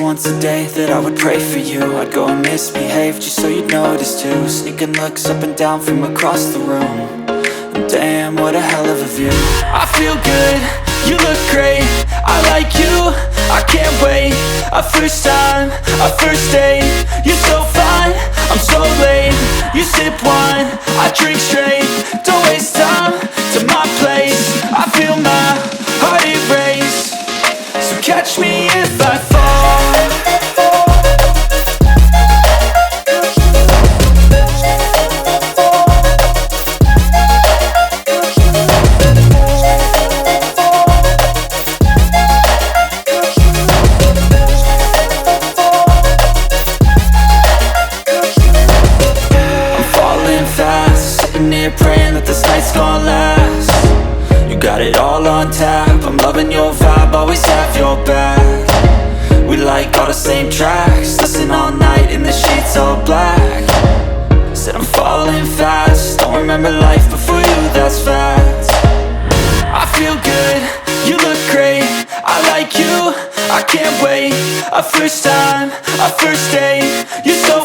once a day that I would pray for you. I'd go and misbehave just so you'd notice too. Sneaking looks up and down from across the room. And damn, what a hell of a view. I feel good, you look great, I like you, I can't wait. A first time, a first date, you're so fine, I'm so late. You sip wine, I drink straight. Don't waste time to my place. I feel my heart erase. So catch me if I fall. Praying that this night's gonna last. You got it all on tap, I'm loving your vibe, always have your back. We like all the same tracks, listen all night in the sheets all black. Said I'm falling fast, don't remember life before you, that's fact. I feel good, you look great, I like you, I can't wait. A first time, a first date, you're so